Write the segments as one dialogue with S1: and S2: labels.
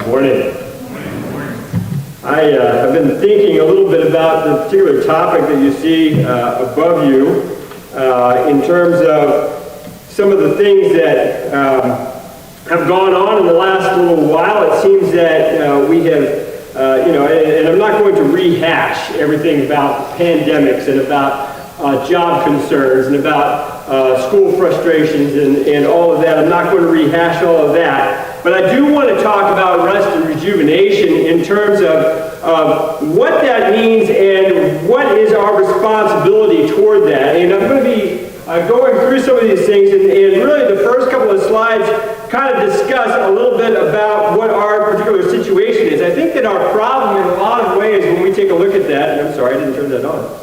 S1: Morning. I have been thinking a little bit about the particular topic that you see above you in terms of some of the things that have gone on in the last little while. It seems that we have, and I'm not going to rehash everything about pandemics and about job concerns and about school frustrations and all of that. I'm not going to rehash all of that. But I do want to talk about rest and rejuvenation in terms of what that means and what is our responsibility toward that. And I'm going to be going through some of these things, and really the first couple of slides kind of discuss a little bit about what our particular situation is. I think that our problem in a lot of ways when we take a look at that, and I'm sorry, I didn't turn that on,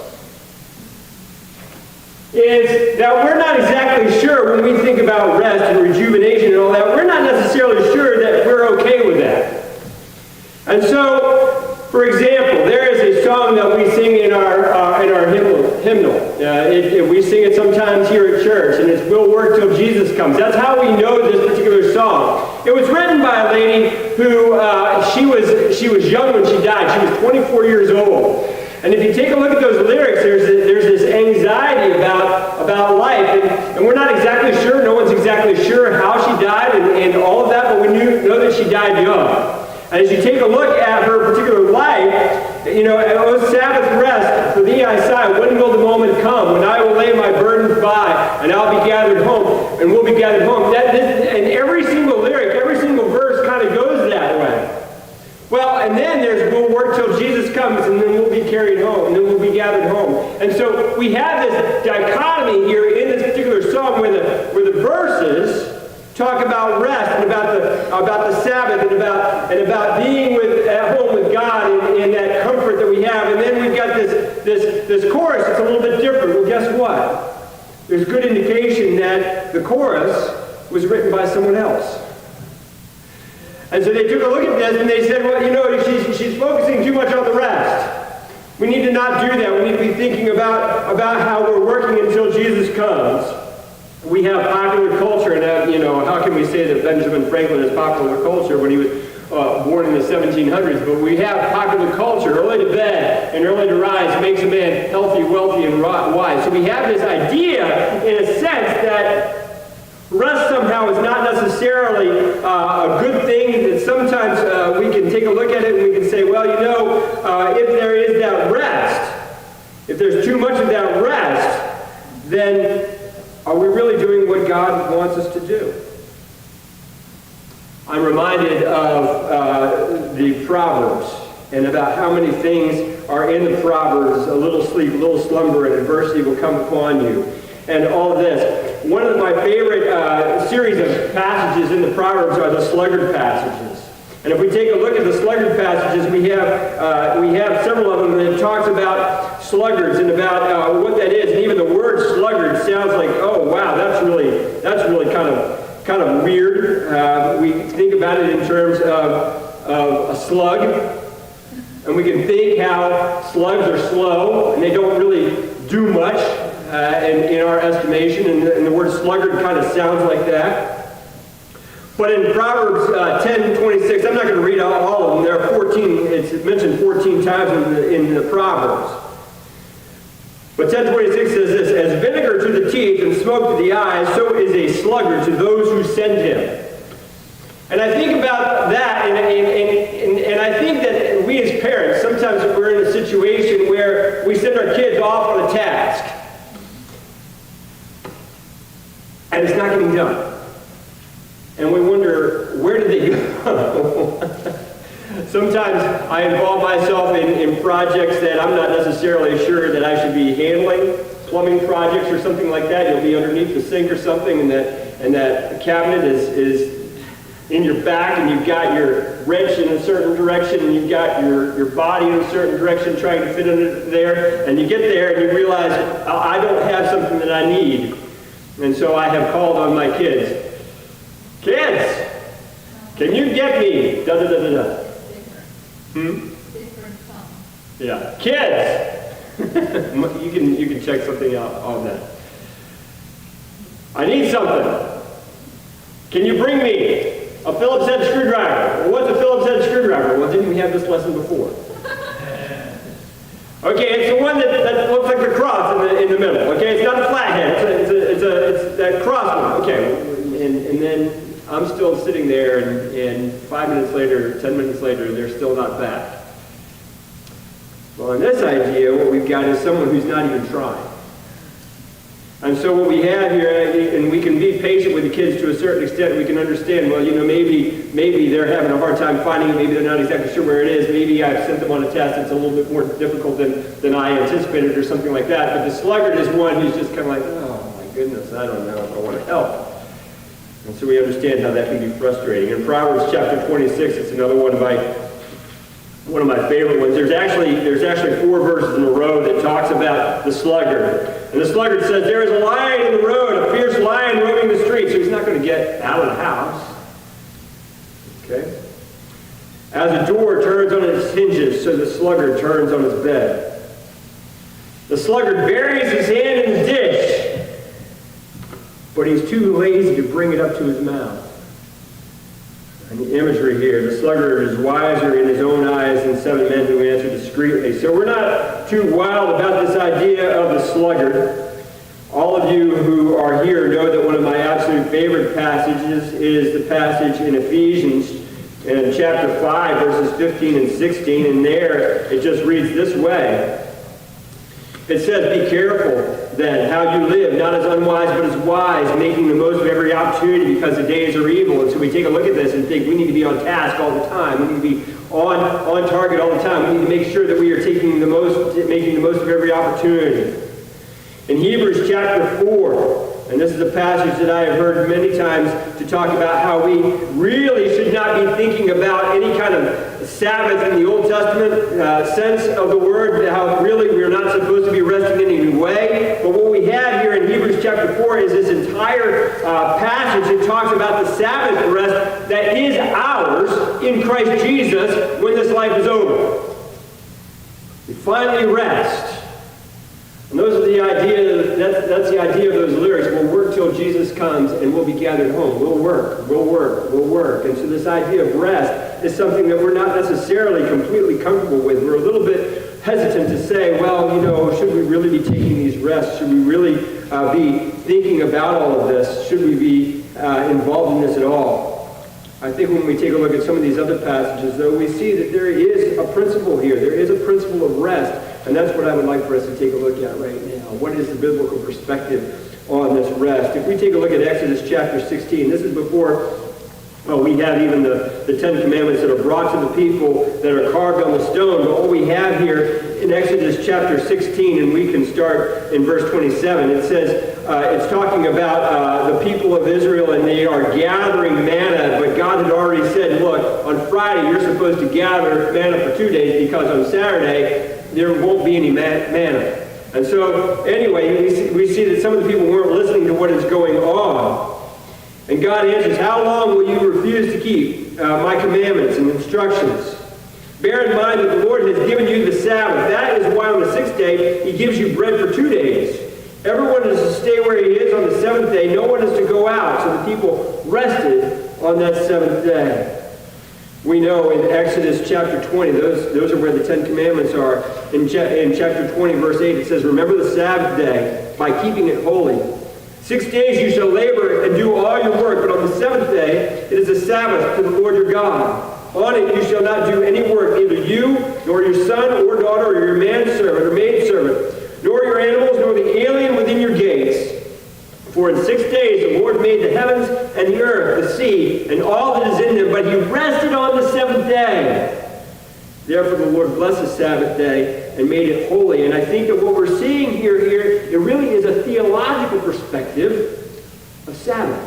S1: is that we're not exactly sure when we think about rest and rejuvenation and all that, we're not necessarily sure that we're okay with that. And so, for example, there is a song that we sing in our hymnal. We sing it sometimes here at church, and it's "We'll Work Till Jesus Comes." That's how we know this particular song. It was written by a lady who, she was young when she died. She was 24 years old. And if you take a look at those lyrics, there's this anxiety about life, and we're not exactly sure, no one's exactly sure how she died and all of that, but we know that she died young. And as you take a look at her particular life, "O Sabbath rest, for thee I sigh, when will the moment come, when I will lay my burdens by, and I'll be gathered home, and we'll be gathered home." And every single lyric, every single verse kind of goes that way. Well, and then there's "We'll work till Jesus comes, and then we'll be carried home, and then we'll be gathered home." And so we have this dichotomy here in this particular song where the verses talk about rest and about the Sabbath and about being at home with God and that comfort that we have. And then we've got this chorus that's a little bit different. Well, guess what? There's good indication that the chorus was written by someone else. And so they took a look at this and they said, well, she's focusing too much on the rest. We need to not do that. We need to be thinking about how we're working until Jesus comes. We have popular culture, and how can we say that Benjamin Franklin is popular culture when he was born in the 1700s? But we have popular culture. Early to bed and early to rise makes a man healthy, wealthy, and wise. So we have this idea, in a sense, that rest somehow is not necessarily a good thing, that sometimes we can take a look at it and we can say, well, if there is that rest, if there's too much of that rest, then are we really doing what God wants us to do? I'm reminded of the Proverbs and about how many things are in the Proverbs. A little sleep, a little slumber, and adversity will come upon you. And all of this. One of my favorite series of passages in the Proverbs are the sluggard passages. And if we take a look at the sluggard passages, we have several of them, and it talks about sluggards and about what that is. And even the word sluggard sounds like, oh wow, that's really kind of weird. We think about it in terms of a slug, and we can think how slugs are slow and they don't really do much. In our estimation, and the word sluggard kind of sounds like that. But in Proverbs 10:26, I'm not going to read all of them. There are 14. It's mentioned 14 times in the Proverbs. But 10:26 says this: "As vinegar to the teeth and smoke to the eyes, so is a sluggard to those who send him." And I think about that, and I think that we as parents, sometimes we're in a situation where we send our kids off on a task. And it's not getting done. And we wonder, where did they go? Sometimes I involve myself in projects that I'm not necessarily sure that I should be handling. Plumbing projects or something like that. You'll be underneath the sink or something, and that cabinet is in your back, and you've got your wrench in a certain direction, and you've got your body in a certain direction trying to fit under there. And you get there and you realize, I don't have something that I need. And so I have called on my kids. Kids, can you get me da-da-da-da-da? Yeah. Kids, you can check something out on that. I need something. Can you bring me a Phillips head screwdriver? Well, what's a Phillips 12-headed screwdriver? Well, didn't we have this lesson before? Okay, it's the one that looks like the cross in the middle. Okay, it's not a flathead. It's that cross one. Okay, and then I'm still sitting there, and 5 minutes later, 10 minutes later, they're still not back. Well, in this idea, what we've got is someone who's not even trying. And so what we have here, and we can be patient with the kids to a certain extent, we can understand, well, maybe they're having a hard time finding it, maybe they're not exactly sure where it is, maybe I've sent them on a test that's a little bit more difficult than I anticipated or something like that. But the sluggard is one who's just kind of like, oh my goodness, I don't know if I want to help. And so we understand how that can be frustrating. In Proverbs chapter 26, it's another one of my favorite ones. There's actually 4 verses in a row that talks about the sluggard. And the sluggard says, there is a lion in the road, a fierce lion roaming the street. So he's not going to get out of the house. Okay? As a door turns on its hinges, so the sluggard turns on his bed. The sluggard buries his hand in the dish, but he's too lazy to bring it up to his mouth. And the imagery here, the sluggard is wiser in his own eyes than 7 men who answer discreetly. So we're not too wild about this idea of the sluggard. All of you who are here know that one of my absolute favorite passages is the passage in Ephesians in chapter 5, verses 15 and 16. And there it just reads this way. It says, be careful then how you live, not as unwise but as wise, making the most of every opportunity because the days are evil. And so we take a look at this and think we need to be on task all the time. We need to be on target all the time. We need to make sure that we are making the most of every opportunity. In Hebrews chapter 4, and this is a passage that I have heard many times to talk about how we really should not be thinking about any kind of Sabbath in the Old Testament sense of the word, how really we're not supposed to be resting in any way. But what we have here in Hebrews chapter 4 is this entire passage that talks about the Sabbath rest that is ours in Christ Jesus when this life is over. We finally rest. And those are the idea, that's the idea of those lyrics. We'll work till Jesus comes and we'll be gathered home. We'll work, we'll work, we'll work. And so this idea of rest is something that we're not necessarily completely comfortable with. We're a little bit hesitant to say, well, should we really be taking these rests? Should we really be thinking about all of this? Should we be involved in this at all? I think when we take a look at some of these other passages, though, we see that there is a principle here. There is a principle of rest. And that's what I would like for us to take a look at right now. What is the biblical perspective on this rest? If we take a look at Exodus chapter 16, this is before we have even the 10 Commandments that are brought to the people that are carved on the stone. But what we have here in Exodus chapter 16, and we can start in verse 27, it says, it's talking about the people of Israel, and they are gathering manna, but God had already said, look, on Friday you're supposed to gather manna for 2 days because on Saturday there won't be any manna. And so, anyway, we see that some of the people weren't listening to what is going on. And God answers, how long will you refuse to keep my commandments and instructions? Bear in mind that the Lord has given you the Sabbath. That is why on the 6th day he gives you bread for 2 days. Everyone is to stay where he is on the 7th day. No one is to go out. So the people rested on that 7th day. We know in Exodus chapter 20, those are where the 10 Commandments are. In chapter 20, verse 8, it says, remember the Sabbath day by keeping it holy. 6 days you shall labor and do all your work, but on the 7th day it is a Sabbath to the Lord your God. On it you shall not do any work, neither you, nor your son or daughter, or your manservant or maidservant, nor your animals, nor the alien within your gates. For in 6 days the Lord made the heavens and the earth, the sea, and all that is in them, but he rested on the 7th day. Therefore the Lord blessed the Sabbath day and made it holy. And I think that what we're seeing here, it really is a theological perspective of Sabbath.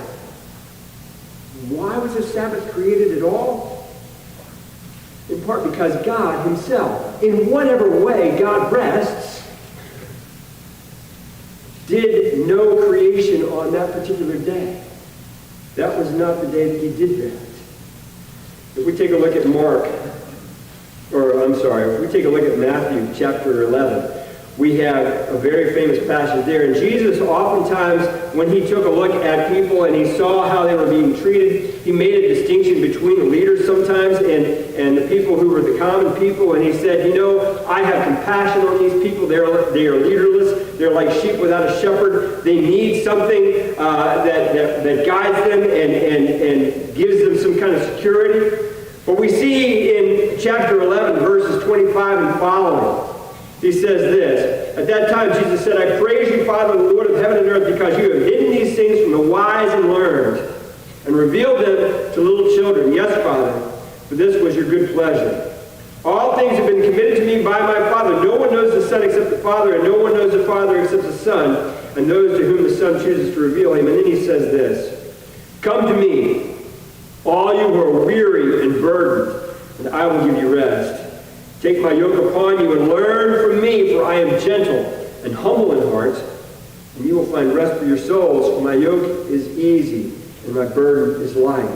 S1: Why was the Sabbath created at all? In part because God himself, in whatever way God rests, did no creation on that particular day. That was not the day that he did that. If we take a look at if we take a look at Matthew chapter 11, we have a very famous passage there. And Jesus, oftentimes, when he took a look at people and he saw how they were being treated, he made a distinction between the leaders sometimes and the people who were the common people. And he said, you know, I have compassion on these people. They are leaderless. They're like sheep without a shepherd. They need something that guides them and gives them some kind of security. But we see in chapter 11, verses 25 and following, he says this, at that time Jesus said, I praise you, Father, the Lord of heaven and earth, because you have hidden these things from the wise and learned, and revealed them to little children. Yes, Father, for this was your good pleasure. All things have been committed to me by my Father. No one knows the Son except the Father, and no one knows the Father except the Son, and those to whom the Son chooses to reveal him. And then he says this, come to me, all you who are weary and burdened, and I will give you rest. Take my yoke upon you and learn from me, for I am gentle and humble in heart, and you will find rest for your souls, for my yoke is easy and my burden is light.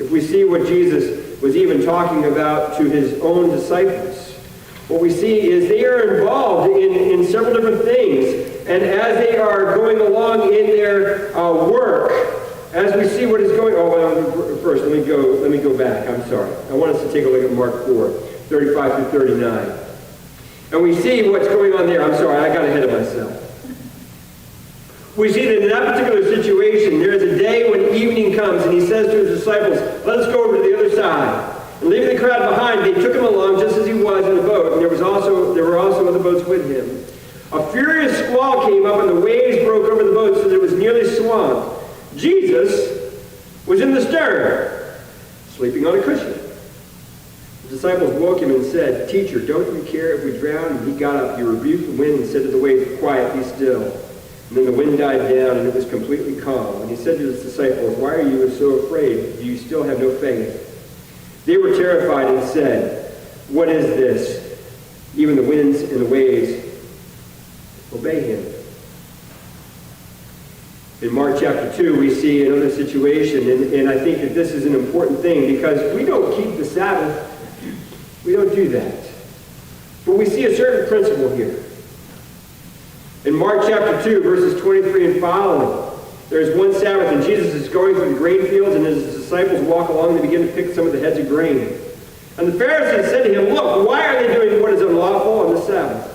S1: If we see what Jesus was even talking about to his own disciples, what we see is they are involved in several different things, and as they are going along in their work, as we see what is going on, first let me go back. I'm sorry. I want us to take a look at Mark 4, 35 through 39. And we see what's going on there. I'm sorry, I got ahead of myself. We see that in that particular situation, there is a day when evening comes, and he says to his disciples, let us go over to the other side. And leaving the crowd behind, they took him along just as he was in the boat, and there were also other boats with him. A furious squall came up, and the waves broke over the boat so that it was nearly swamped. Jesus was in the stern, sleeping on a cushion. The disciples woke him and said, Teacher, don't you care if we drown? And he got up, he rebuked the wind and said to the waves, Quiet, be still. And then the wind died down and it was completely calm. And he said to his disciples, Why are you so afraid? Do you still have no faith? They were terrified and said, What is this? Even the winds and the waves obey him. In Mark chapter 2, we see another situation, and I think that this is an important thing because we don't keep the Sabbath. We don't do that. But we see a certain principle here. In Mark chapter 2, verses 23 and following, there is one Sabbath, and Jesus is going through the grain fields, and as his disciples walk along, they begin to pick some of the heads of grain. And the Pharisees said to him, Look, why are they doing what is unlawful on the Sabbath?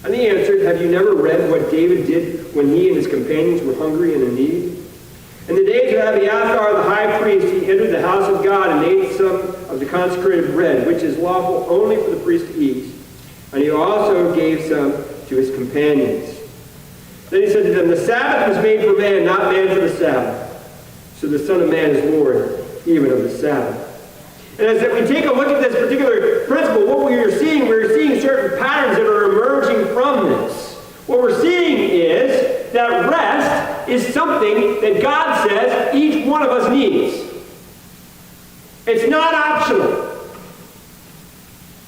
S1: And he answered, Have you never read what David did when he and his companions were hungry and in need? In the days of Abiathar the high priest, he entered the house of God and ate some of the consecrated bread, which is lawful only for the priest to eat. And he also gave some to his companions. Then he said to them, The Sabbath was made for man, not man for the Sabbath. So the Son of Man is Lord, even of the Sabbath. And as we take a look at this particular principle, what we're seeing certain patterns that are emerging from this. What we're seeing is that rest is something that God says each one of us needs. It's not optional.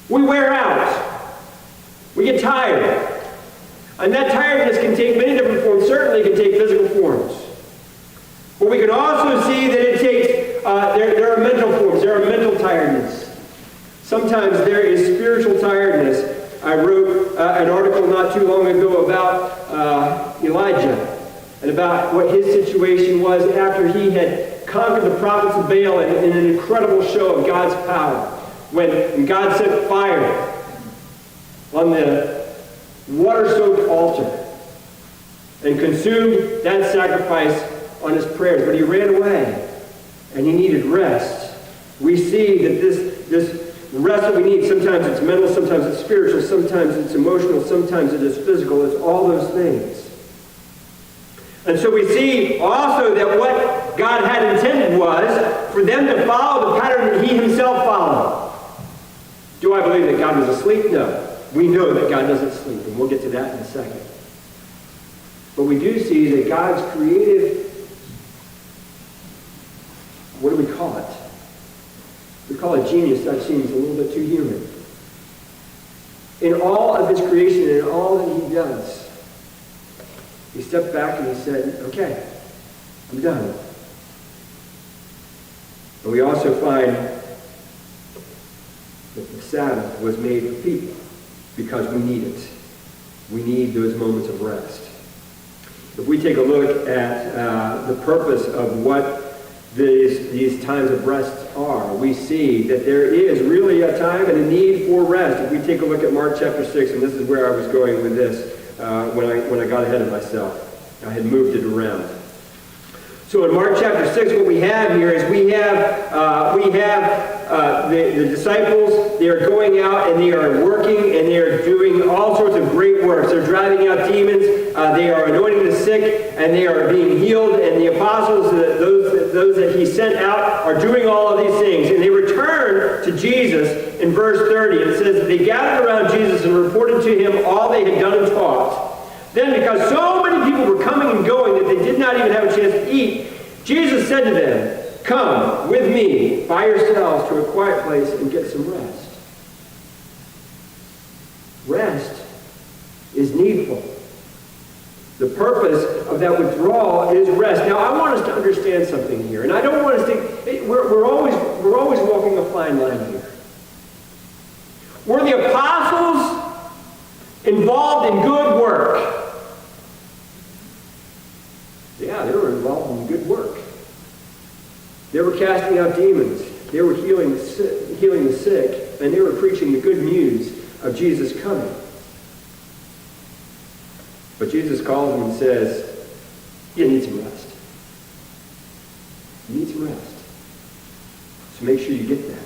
S1: We wear out. We get tired. And that tiredness can take many different forms. Certainly it can take physical forms. But we can also see that it takes, there are mental forms. There are mental tiredness. Sometimes there is spiritual tiredness. I wrote an article not too long ago about Elijah and about what his situation was after he had conquered the prophets of Baal in an incredible show of God's power. When God sent fire on the water-soaked altar and consumed that sacrifice on his prayers, but he ran away and he needed rest. We see that this rest that we need, sometimes it's mental, sometimes it's spiritual, sometimes it's emotional, sometimes it is physical. It's all those things. And so we see also that what God had intended was for them to follow the pattern that he himself followed. Do I believe that God was asleep? No. We know that God doesn't sleep, and we'll get to that in a second. But we do see that God's creative, what do we call it? We call it genius. That seems a little bit too human. In all of his creation and in all that he does, he stepped back and he said, okay, I'm done. And we also find that the Sabbath was made for people because we need it. We need those moments of rest. If we take a look at the purpose of what these times of rest are, we see that there is really a time and a need for rest. If we take a look at Mark chapter 6, and this is where I was going with this when I got ahead of myself. I had moved it around. So in Mark chapter 6, what we have here is we have the disciples. They are going out and they are working and they are doing all sorts of great works. They're driving out demons. They are anointing the sick and they are being healed. And the apostles, those that he sent out, are doing all of these things. And they return to Jesus in verse 30. It says that they gathered around Jesus and reported to him all they had done and taught. Then, because so many people were coming and going that they did not even have a chance to eat, Jesus said to them, "Come with me by yourselves to a quiet place and get some rest." Rest is needful. The purpose of that withdrawal is rest. Now, I want us to understand something here, and I don't want us to. We're always walking a fine line here. Were the apostles involved in good work? Yeah, they were involved in good work. They were casting out demons. They were healing the sick, and they were preaching the good news of Jesus coming. But Jesus calls them and says, "You need some rest. You need some rest. So make sure you get that."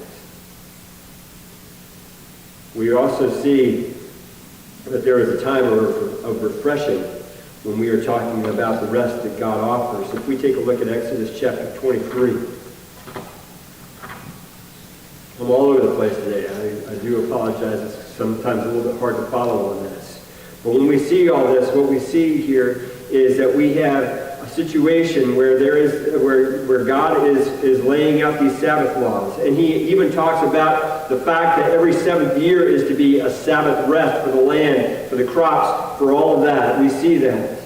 S1: We also see that there is a time of refreshing when we are talking about the rest that God offers. If we take a look at Exodus chapter 23. I'm all over the place today. I do apologize. It's sometimes a little bit hard to follow on this. But when we see all this, what we see here is that we have a situation where where God is laying out these Sabbath laws. And he even talks about the fact that every seventh year is to be a Sabbath rest for the land, for the crops, for all of that. We see that.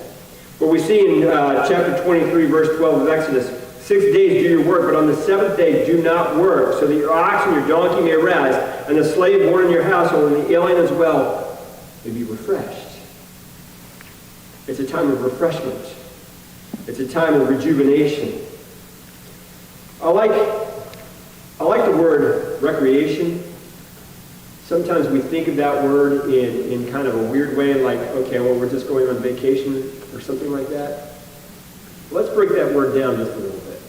S1: But we see in chapter 23, verse 12 of Exodus, 6 days do your work, but on the seventh day do not work, so that your ox and your donkey may rest, and the slave born in your household and the alien as well may be refreshed. It's a time of refreshment. It's a time of rejuvenation. I like the word recreation. Sometimes we think of that word in kind of a weird way, like, okay, well, we're just going on vacation or something like that. Let's break that word down just a little bit.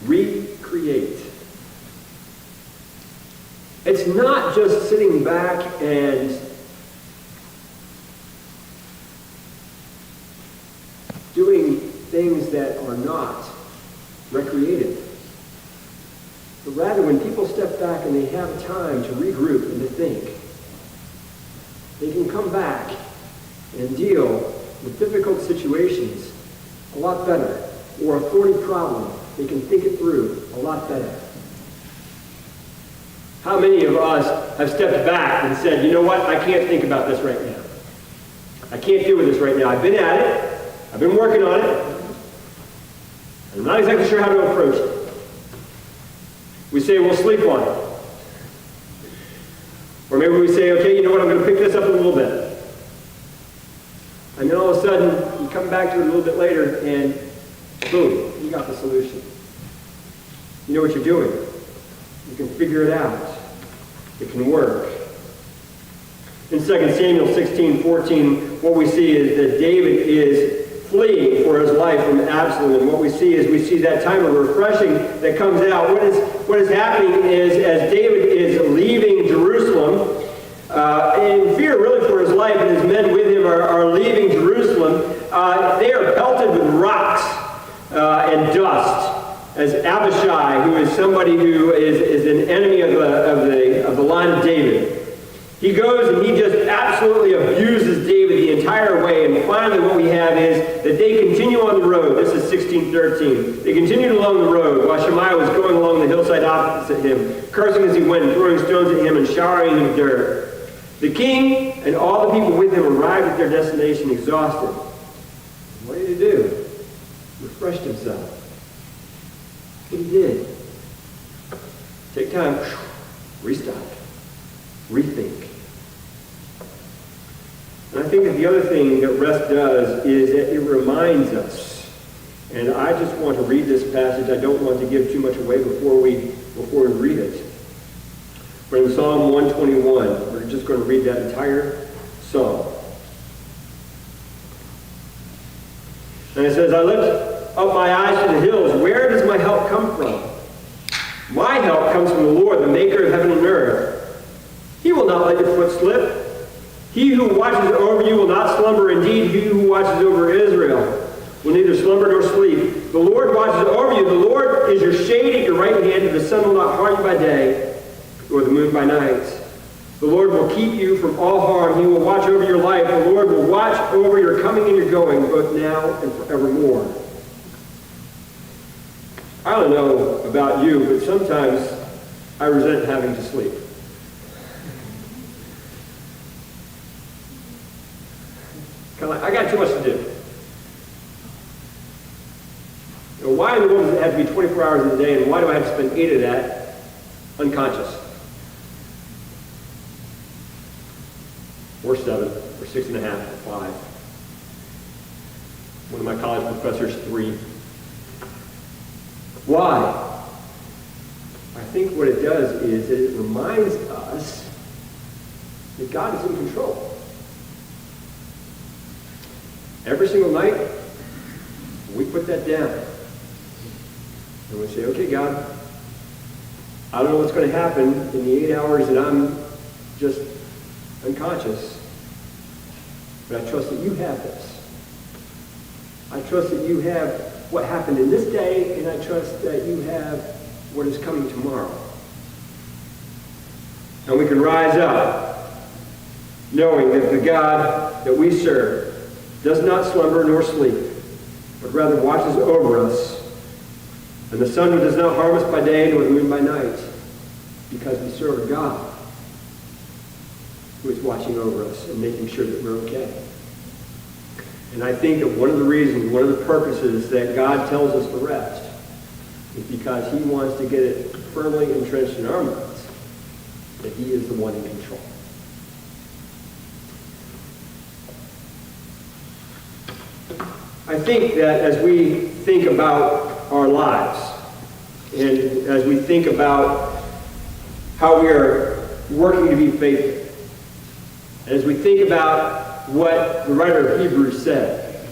S1: Recreate. It's not just sitting back and doing things that are not recreative. But rather, when people step back and they have time to regroup and to think, they can come back and deal with difficult situations a lot better, or a thorny problem. They can think it through a lot better. How many of us have stepped back and said, you know what, I can't think about this right now. I can't deal with this right now. I've been at it. I've been working on it. I'm not exactly sure how to approach it. We say we'll sleep on it. Or maybe we say, okay, you know what, I'm going to pick this up a little bit. And then all of a sudden, you come back to it a little bit later, and boom, you got the solution. You know what you're doing. You can figure it out. It can work. In 2 Samuel 16:14, what we see is that David is fleeing for his life from Absalom. And what we see is that time of refreshing that comes out. What is happening is, as David is leaving Jerusalem, in fear really for his life, and his men with him are leaving Jerusalem, they are pelted with rocks and dust. As Abishai, who is somebody who is an enemy of the line of David, he goes and he just absolutely abuses David the entire way. And finally what we have is that they continue on the road. This is 16:13. They continued along the road while Shemaiah was going along the hillside opposite him, cursing as he went and throwing stones at him and showering him with dirt. The king and all the people with him arrived at their destination exhausted. What did he do? Refreshed himself. What he did. Take time. Restop. Rethink. think that the other thing that rest does is that it reminds us. And I just want to read this passage. I don't want to give too much away before we read it. But in Psalm 121, we're just going to read that entire psalm. And it says, I lift up my eyes to the hills. Where does my help come from? My help comes from the Lord, the maker of heaven and earth. He will not let your foot slip. He who watches over you will not slumber. Indeed, he who watches over Israel will neither slumber nor sleep. The Lord watches over you. The Lord is your shade at your right hand, and the sun will not harm you by day, nor the moon by night. The Lord will keep you from all harm. He will watch over your life. The Lord will watch over your coming and your going, both now and forevermore. I don't know about you, but sometimes I resent having to sleep. I got too much to do. You know, why in the world does it have to be 24 hours in a day, and why do I have to spend 8 of that unconscious? Or 7, or 6.5, or 5. One of my college professors, 3. Why? I think what it does is that it reminds us that God is in control. Every single night, we put that down. And we say, okay, God, I don't know what's going to happen in the 8 hours that I'm just unconscious, but I trust that you have this. I trust that you have what happened in this day, and I trust that you have what is coming tomorrow. And we can rise up knowing that the God that we serve does not slumber nor sleep, but rather watches over us, and the sun does not harm us by day nor the moon by night, because we serve a God who is watching over us and making sure that we're okay. And I think that one of the reasons, one of the purposes that God tells us to rest is because he wants to get it firmly entrenched in our minds that he is the one in control. I think that as we think about our lives, and as we think about how we are working to be faithful, and as we think about what the writer of Hebrews said,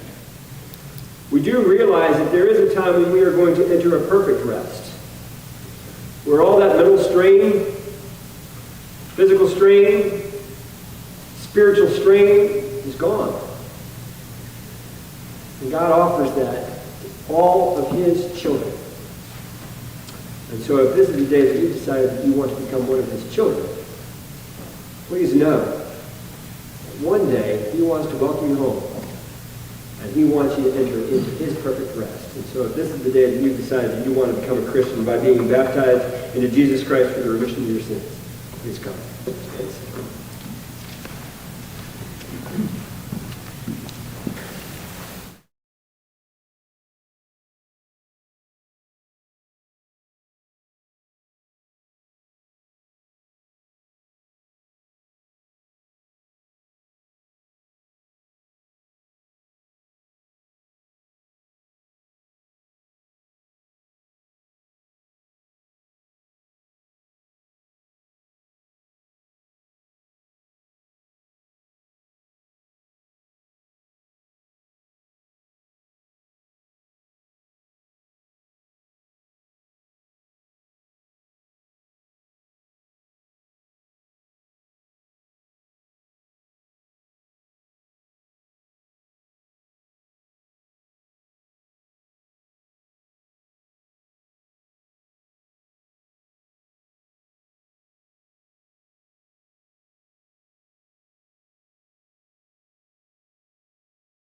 S1: we do realize that there is a time when we are going to enter a perfect rest, where all that mental strain, physical strain, spiritual strain is gone. And God offers that to all of his children. And so if this is the day that you decided that you want to become one of his children, please know that one day he wants to welcome you home. And he wants you to enter into his perfect rest. And so if this is the day that you decided that you want to become a Christian by being baptized into Jesus Christ for the remission of your sins, please come. Please.